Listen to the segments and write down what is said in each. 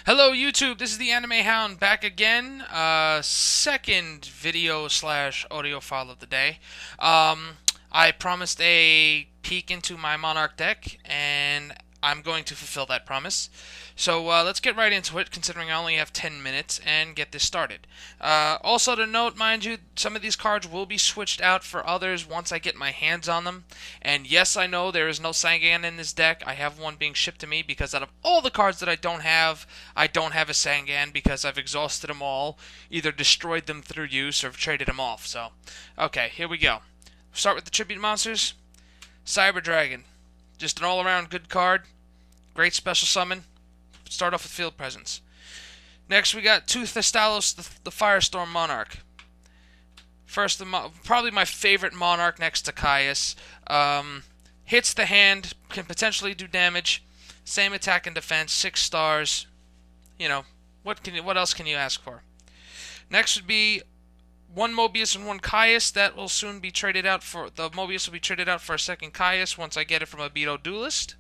Hello YouTube, this is the Anime Hound back again. Second video slash audio file of the day. I promised a peek into my Monarch deck, and I'm going to fulfill that promise. So let's get right into it, considering I only have 10 minutes, and get this started. Also to note, mind you, some of these cards will be switched out for others once I get my hands on them. And yes, I know there is no Sangan in this deck. I have one being shipped to me because out of all the cards that I don't have a Sangan because I've exhausted them all, either destroyed them through use or traded them off. So, okay, here we go. Start with the Tribute Monsters. Cyber Dragon. Just an all-around good card. Great special summon. Start off with Field Presence. Next, we got two Thestalos, the Firestorm Monarch. First, probably my favorite Monarch next to Caius. Hits the hand, can potentially do damage. Same attack and defense, 6 stars. You know, what else can you ask for? Next would be one Mobius and one Caius. That will soon be traded out for... The Mobius will be traded out for a second Caius once I get it from a Beto Duelist.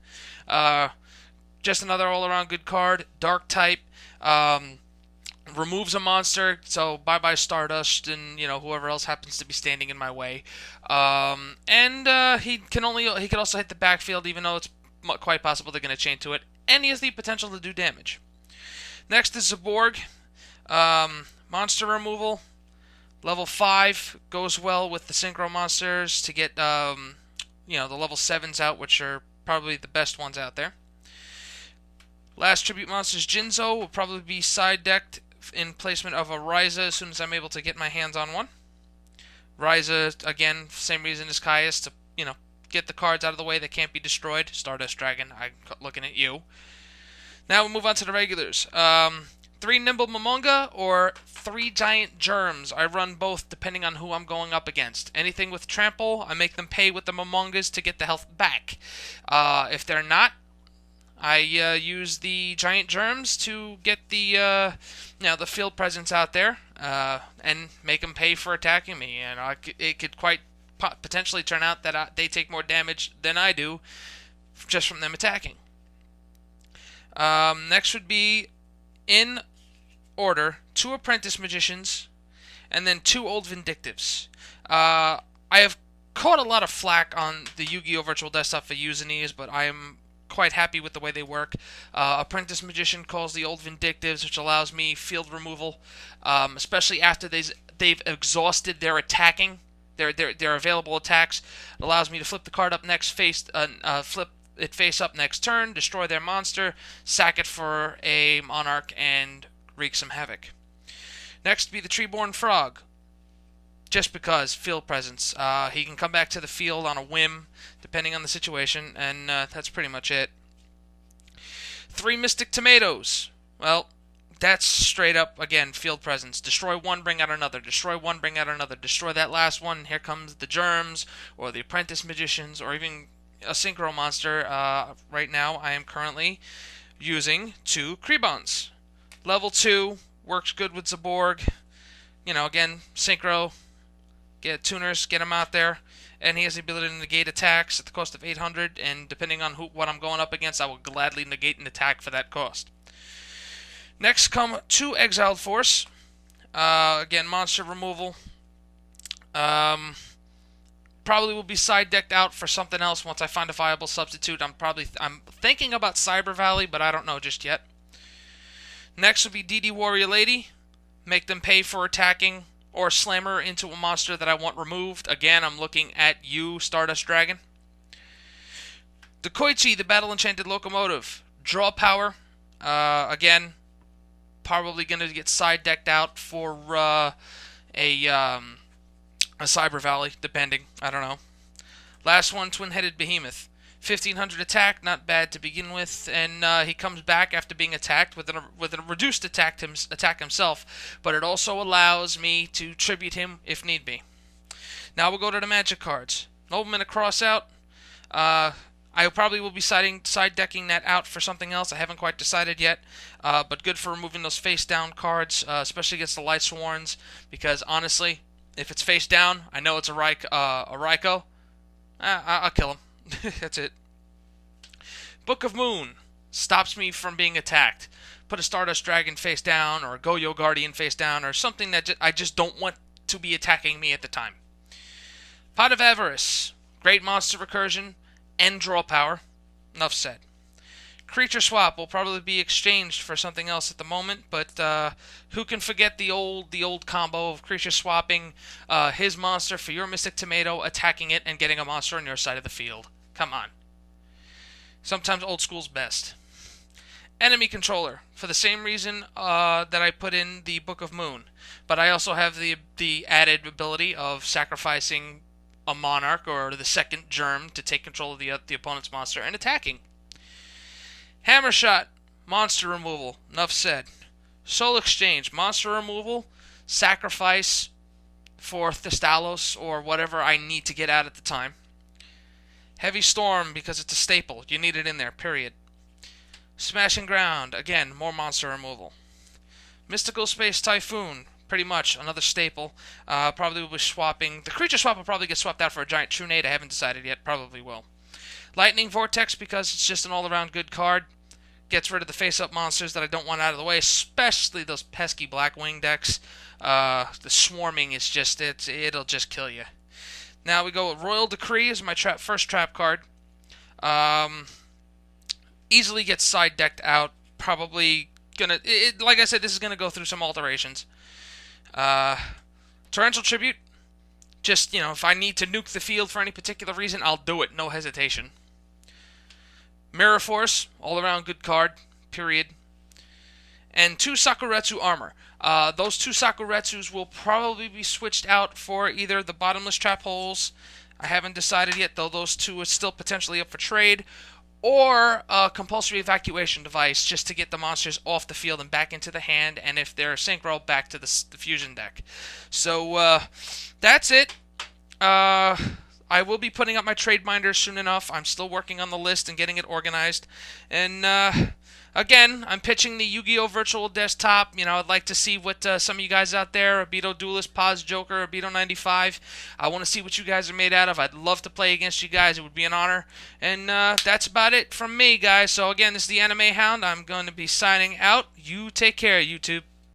Just another all-around good card. Dark type. Removes a monster, so bye-bye Stardust and, you know, whoever else happens to be standing in my way. He can also hit the backfield, even though it's quite possible they're going to chain to it. And he has the potential to do damage. Next is Zaborg. Monster removal. Level 5 goes well with the Synchro monsters to get, the level 7s out, which are probably the best ones out there. Last Tribute Monsters, Jinzo, will probably be side-decked in placement of a Raiza as soon as I'm able to get my hands on one. Raiza, again, same reason as Caius, to, get the cards out of the way that can't be destroyed. Stardust Dragon, I'm looking at you. Now we'll move on to the regulars. 3 Nimble Momonga or 3 Giant Germs. I run both depending on who I'm going up against. Anything with Trample, I make them pay with the Momongas to get the health back. If they're not, I use the Giant Germs to get the field presence out there and make them pay for attacking me. And it could quite potentially turn out that they take more damage than I do just from them attacking. Next would be, in order, 2 Apprentice Magicians and then 2 Old Vindictives. I have caught a lot of flack on the Yu-Gi-Oh! Virtual Desktop for using these, but I am quite happy with the way they work. Apprentice Magician calls the Old Vindictives, which allows me field removal, especially after they've exhausted their attacking, their available attacks. It allows me to flip the card up next, flip it face up next turn, destroy their monster, sack it for a Monarch, and wreak some havoc. Next would be the Treeborn Frog. Just because, field presence. He can come back to the field on a whim, depending on the situation, and that's pretty much it. 3 Mystic Tomatoes. Well, that's straight up, again, field presence. Destroy one, bring out another. Destroy one, bring out another. Destroy that last one, here comes the Germs, or the Apprentice Magicians, or even a Synchro monster. Right now, I am currently using 2 Krebons. Level 2, works good with Zaborg. Again, Synchro. Get tuners, get him out there, and he has the ability to negate attacks at the cost of 800, and depending on what I'm going up against, I will gladly negate an attack for that cost. Next come 2 Exiled Force. Again, monster removal. Probably will be side-decked out for something else once I find a viable substitute. I'm thinking about Cyber Valley, but I don't know just yet. Next will be DD Warrior Lady. Make them pay for attacking, or slammer into a monster that I want removed. Again, I'm looking at you, Stardust Dragon. Dekoichi, the Battle Enchanted Locomotive. Draw power. Again, probably going to get side-decked out for a Cyber Valley, depending. I don't know. Last one, Twin-Headed Behemoth. 1500 attack, not bad to begin with, and he comes back after being attacked with a reduced attack himself, but it also allows me to tribute him if need be. Now we'll go to the magic cards. Nobleman across out. I probably will be side-decking that out for something else. I haven't quite decided yet, but good for removing those face-down cards, especially against the Light Sworns, because honestly, if it's face down, I know it's a Raikou. I'll kill him. That's it. Book of Moon. stops me from being attacked. Put a Stardust Dragon face down, or a Goyo Guardian face down, or something that I just don't want to be attacking me at the time. Pot of Avarice. Great monster recursion and draw power. Enough said. Creature swap will probably be exchanged for something else at the moment, but who can forget the old combo of creature swapping his monster for your Mystic Tomato, attacking it, and getting a monster on your side of the field? Come on. Sometimes old school's best. Enemy controller, for the same reason that I put in the Book of Moon, but I also have the added ability of sacrificing a Monarch or the second germ to take control of the opponent's monster and attacking. Hammer shot, monster removal. Enough said. Soul exchange, monster removal, sacrifice for Thestalos or whatever I need to get out at the time. Heavy storm, because it's a staple. You need it in there, period. Smashing ground, again, more monster removal. Mystical space typhoon, pretty much another staple. Probably will be swapping. The creature swap will probably get swapped out for a giant Trunade. I haven't decided yet. Probably will. Lightning vortex, because it's just an all-around good card. Gets rid of the face-up monsters that I don't want out of the way, especially those pesky Blackwing decks. The swarming is just, it'll just kill you. Now we go with Royal Decree as my first trap card. Easily gets side decked out. Probably gonna, like I said, this is gonna go through some alterations. Torrential Tribute. Just, if I need to nuke the field for any particular reason, I'll do it, no hesitation. Mirror Force, all-around good card, period. And 2 Sakuretsu Armor. Those 2 Sakuretsus will probably be switched out for either the Bottomless Trap Holes, I haven't decided yet, though those 2 are still potentially up for trade, or a Compulsory Evacuation Device, just to get the monsters off the field and back into the hand, and if they're Synchro, back to the Fusion deck. So, that's it. I will be putting up my trade binder soon enough. I'm still working on the list and getting it organized. And, again, I'm pitching the Yu-Gi-Oh! Virtual Desktop. I'd like to see what some of you guys out there, Abito Duelist, Paz Joker, Abito 95, I want to see what you guys are made out of. I'd love to play against you guys. It would be an honor. And that's about it from me, guys. So, again, this is the Anime Hound. I'm going to be signing out. You take care, YouTube.